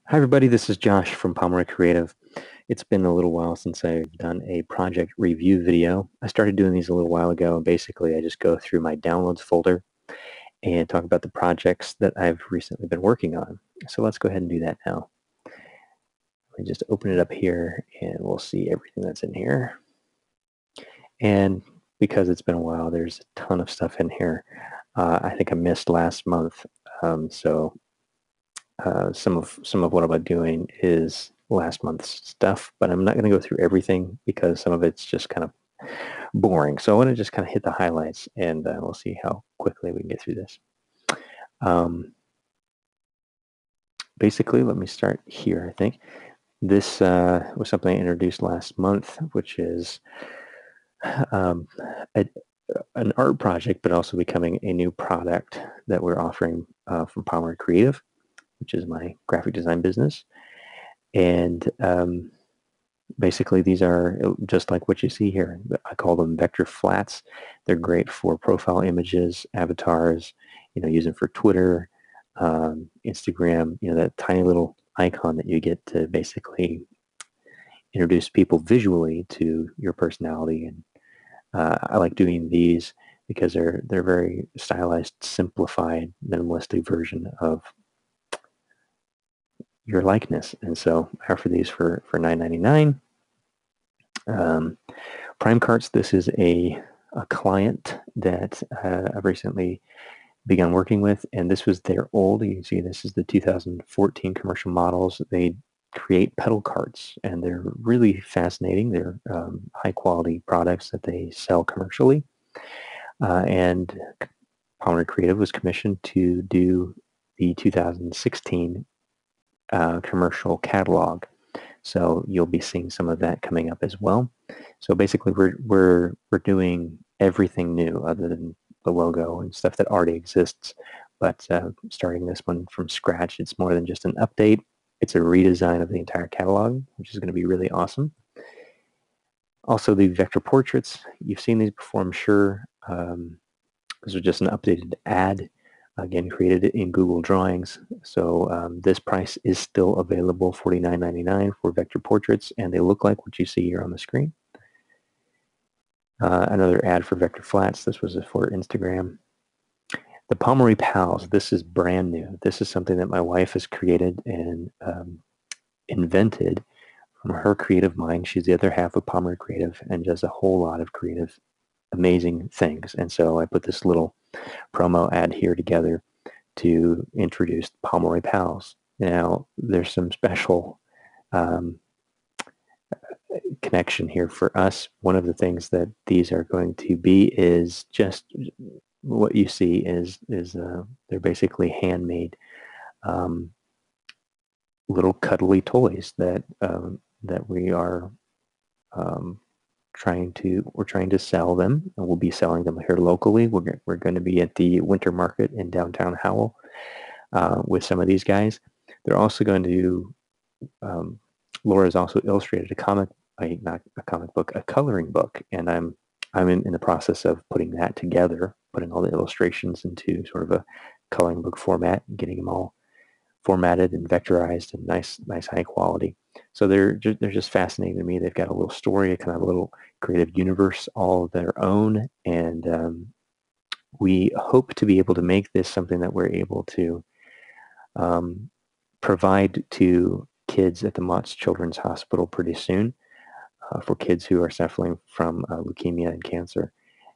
Hi everybody, this is Josh from Pomeroy Creative. It's been a little while since I've done a project review video. I started doing these a little while ago, and basically I just go through my downloads folder and talk about the projects that I've recently been working on. So let's go ahead and do that now. Let me just open it up here and we'll see everything that's in here. And because it's been a while, there's a ton of stuff in here. I think I missed last month, so some of what I'm doing is last month's stuff, but I'm not going to go through everything because some of it's just kind of boring. So I want to just kind of hit the highlights, and we'll see how quickly we can get through this. Basically, let me start here. I think this was something I introduced last month, which is um, a, an art project, but also becoming a new product that we're offering from Power Creative, which is my graphic design business. And basically, these are just like what you see here. I call them vector flats. They're great for profile images, avatars, use them for Twitter, Instagram, that tiny little icon that you get to basically introduce people visually to your personality. And I like doing these because they're very stylized, simplified, minimalistic version of your likeness. And so I offer these for $9.99. Prime Carts, this is a client that I've recently begun working with, and this was their old. You can see this is the 2014 commercial models. They create pedal carts, and they're really fascinating. They're high-quality products that they sell commercially, and Power Creative was commissioned to do the 2016 commercial catalog. So you'll be seeing some of that coming up as well. So basically, we're doing everything new other than the logo and stuff that already exists. But starting this one from scratch, it's more than just an update. It's a redesign of the entire catalog, which is going to be really awesome. Also, the vector portraits. You've seen these before, I'm sure. This was just an updated ad, again, created in Google Drawings. So this price is still available, $49.99 for vector portraits, and they look like what you see here on the screen. Another ad for vector flats. This was for Instagram. The Pomeroy Pals. This is brand new. This is something that my wife has created and invented from her creative mind. She's the other half of Pomeroy Creative and does a whole lot of creative, amazing things. And so I put this little promo ad here together to introduce Pomeroy Pals. Now, there's some special connection here for us. One of the things that these are going to be is just what you see is they're basically handmade little cuddly toys that that we are trying to sell them, and we'll be selling them here locally. We're going to be at the Winter Market in downtown Howell with some of these guys. They're also going to Laura's also illustrated not a comic book, a coloring book, and I'm in the process of putting that together, putting all the illustrations into sort of a coloring book format, getting them all formatted and vectorized and nice high quality. So they're just fascinating to me. They've got a little story, kind of a little creative universe all of their own, and we hope to be able to make this something that we're able to provide to kids at the Mott's Children's Hospital pretty soon for kids who are suffering from leukemia and cancer.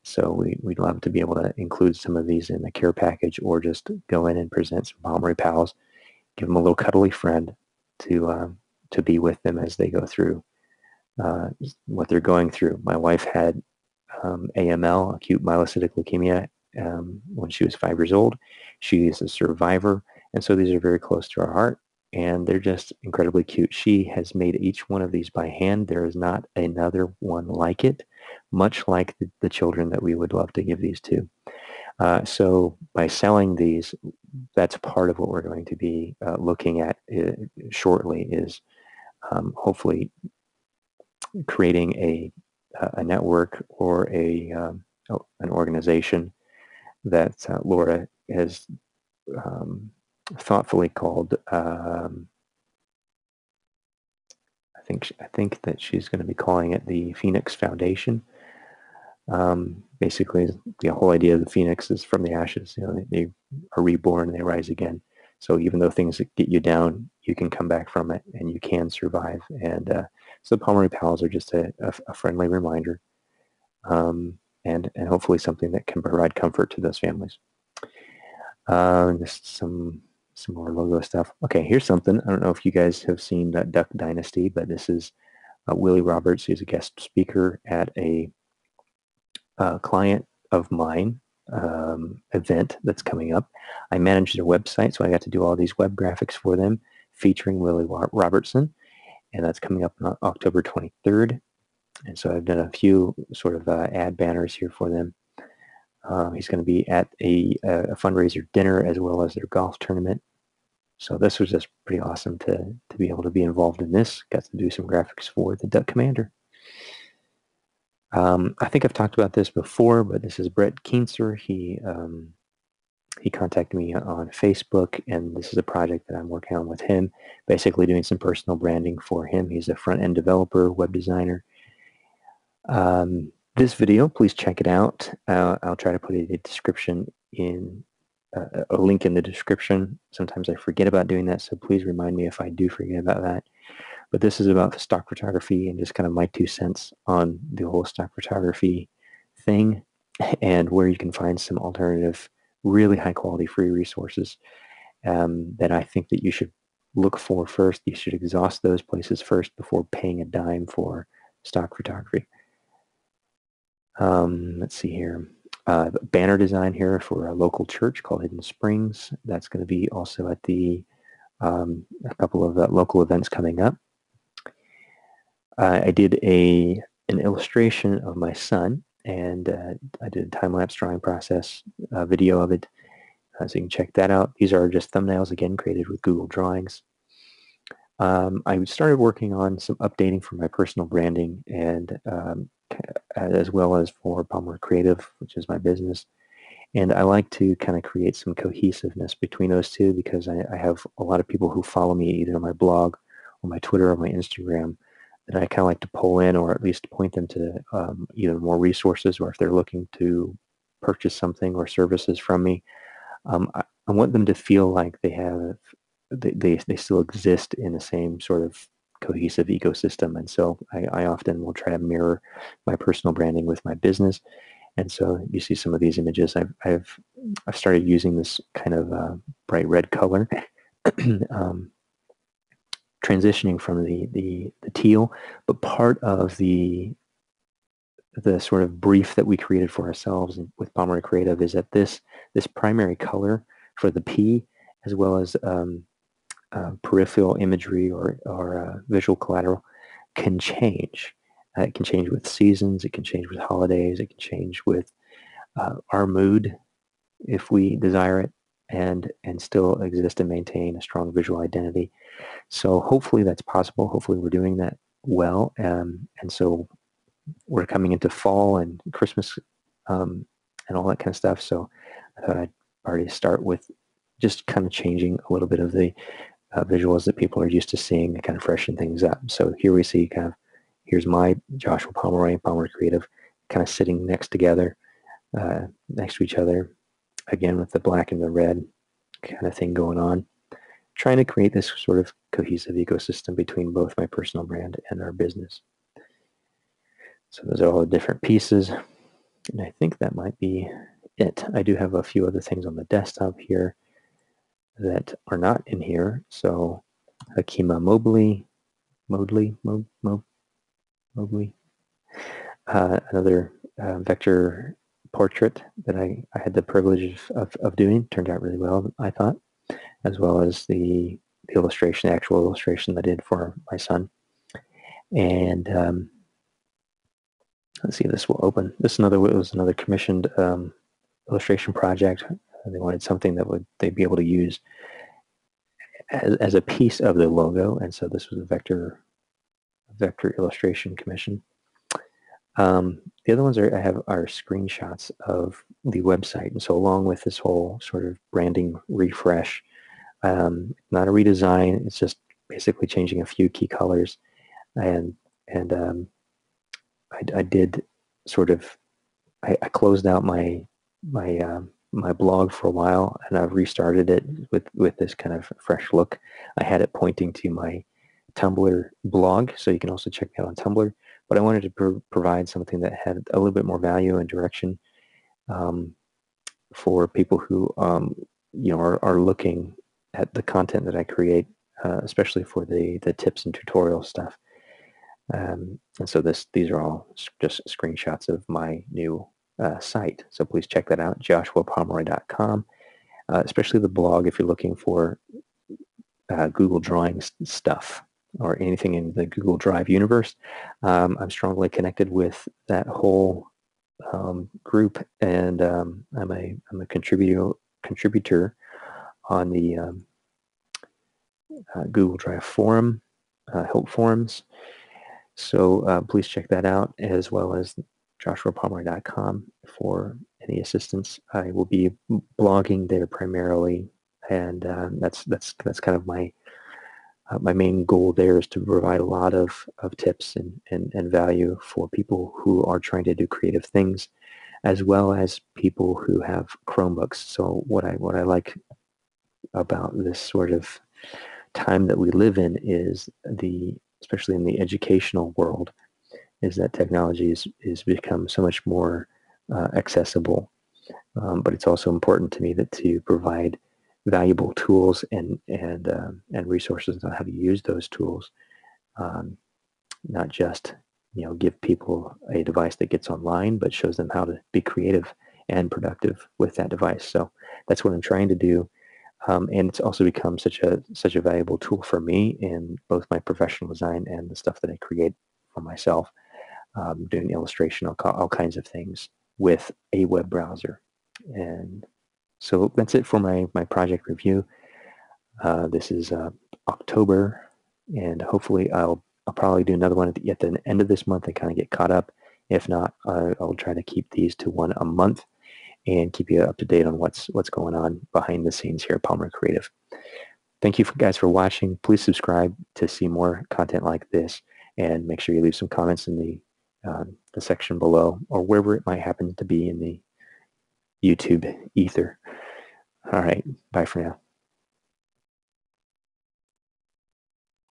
So we'd love to be able to include some of these in the care package, or just go in and present some Pomeroy Pals, give them a little cuddly friend to be with them as they go through what they're going through. My wife had AML, acute myelocytic leukemia, when she was 5 years old. She is a survivor, and so these are very close to our heart, and they're just incredibly cute. She has made each one of these by hand. There is not another one like it, much like the children that we would love to give these to. So by selling these, that's part of what we're going to be looking at shortly, is hopefully creating a network or an organization that Laura has thoughtfully called think that she's going to be calling it the Phoenix Foundation. Basically, the whole idea of the phoenix is from the ashes. They are reborn, they rise again. So even though things get you down, you can come back from it, and you can survive. And so the Palm Pals are just a friendly reminder, and hopefully something that can provide comfort to those families. Just some more logo stuff. Okay, here's something. I don't know if you guys have seen that Duck Dynasty, but this is Willie Roberts. He's a guest speaker at a client of mine event that's coming up. I manage their website, so I got to do all these web graphics for them featuring Willie Robertson, and that's coming up on October 23rd. And so I've done a few sort of ad banners here for them. He's going to be at a fundraiser dinner as well as their golf tournament. So this was just pretty awesome to be able to be involved in this. Got to do some graphics for the Duck Commander. I think I've talked about this before, but this is Brett Keenser. He contacted me on Facebook, and this is a project that I'm working on with him, basically doing some personal branding for him. He's a front-end developer, web designer. This video, please check it out. I'll try to put a description in, a link in the description. Sometimes I forget about doing that, so please remind me if I do forget about that. But this is about stock photography and just kind of my 2 cents on the whole stock photography thing, and where you can find some alternative, really high quality free resources that I think that you should look for first. You should exhaust those places first before paying a dime for stock photography. Let's see here. Banner design here for a local church called Hidden Springs. That's going to be also at the a couple of local events coming up. I did an illustration of my son, and I did a time-lapse drawing process video of it, so you can check that out. These are just thumbnails, again, created with Google Drawings. I started working on some updating for my personal branding, and as well as for Palmer Creative, which is my business. And I like to kind of create some cohesiveness between those two, because I have a lot of people who follow me either on my blog or my Twitter or my Instagram that I kind of like to pull in, or at least point them to either more resources, or if they're looking to purchase something or services from me. I want them to feel like they still exist in the same sort of cohesive ecosystem. And so I often will try to mirror my personal branding with my business. And so you see some of these images. I've started using this kind of bright red color, transitioning from the teal, but part of the sort of brief that we created for ourselves with Palmer Creative is that this primary color for the P, as well as peripheral imagery or visual collateral, can change. It can change with seasons, it can change with holidays, it can change with our mood if we desire it, and still exist and maintain a strong visual identity. So hopefully that's possible. Hopefully we're doing that well. And so we're coming into fall and Christmas and all that kind of stuff. So I thought I'd already start with just kind of changing a little bit of the visuals that people are used to seeing and kind of freshen things up. So here we see here's my Joshua Pomeroy and Palmer Creative kind of sitting next to each other, again with the black and the red kind of thing going on, trying to create this sort of cohesive ecosystem between both my personal brand and our business. So those are all the different pieces, and I think that might be it. I do have a few other things on the desktop here that are not in here. So Hakima Mobley, another vector portrait that I had the privilege of doing. Turned out really well, I thought, as well as the illustration, the actual illustration that I did for my son. And let's see if this will open. This was another commissioned illustration project. They wanted something that they'd be able to use as a piece of the logo, and so this was a vector illustration commission. The other ones I have are screenshots of the website, and so along with this whole sort of branding refresh, not a redesign, it's just basically changing a few key colors. and I did sort of I closed out my blog for a while, and I've restarted it with this kind of fresh look. I had it pointing to my Tumblr blog, so you can also check me out on Tumblr. But I wanted to provide something that had a little bit more value and direction um, for people who are looking at the content that I create, especially for the tips and tutorial stuff. And so these are all just screenshots of my new site. So please check that out, joshuapomeroy.com, especially the blog if you're looking for Google Drawings stuff or anything in the Google Drive universe. I'm strongly connected with that whole group, and I'm a contributor on the Google Drive forum, help forums. So please check that out, as well as joshuapomeroy.com for any assistance. I will be blogging there primarily, and that's kind of my main goal there, is to provide a lot of tips and value for people who are trying to do creative things, as well as people who have Chromebooks. So what I like about this sort of time that we live in is especially in the educational world, is that technology is become so much more accessible. But it's also important to me to provide valuable tools and resources on how to use those tools, not just give people a device that gets online, but shows them how to be creative and productive with that device. So that's what I'm trying to do. And it's also become such a valuable tool for me in both my professional design and the stuff that I create for myself, doing illustration, all kinds of things with a web browser. And so that's it for my project review. This is October, and hopefully I'll probably do another one at the end of this month and kind of get caught up. If not, I'll try to keep these to one a month and keep you up to date on what's going on behind the scenes here at Pomeroy Creative. Thank you guys for watching. Please subscribe to see more content like this, and make sure you leave some comments in the section below, or wherever it might happen to be in the YouTube ether. All right, bye for now.